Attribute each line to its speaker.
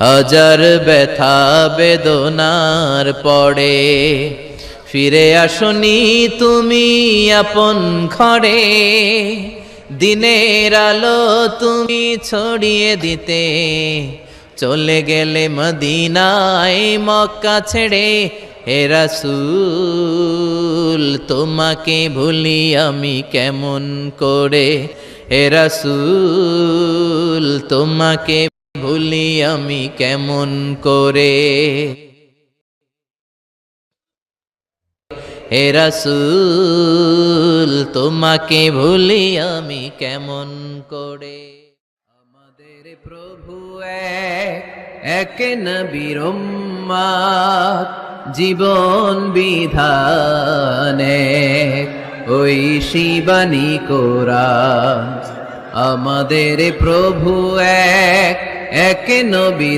Speaker 1: হাজার ব্যথা বেদনার পরে ফিরে আসনি তুমি আপন ঘরে। দিনের আলো তুমি ছড়িয়ে দিতে চলে গেলে মদিনায় মক্কা ছেড়ে। হে রাসূল তোমাকে ভুলি আমি কেমন করে, হে রাসূল তোমাকে ভুলি আমি কেমন করে, হে রাসূল তোমাকে ভুলি আমি কেমন করে। আমাদের প্রভু এক নবীর উম্মত, জীবন বিধানে ওই শিবানী কোরআন। আমাদের প্রভু এক নবীর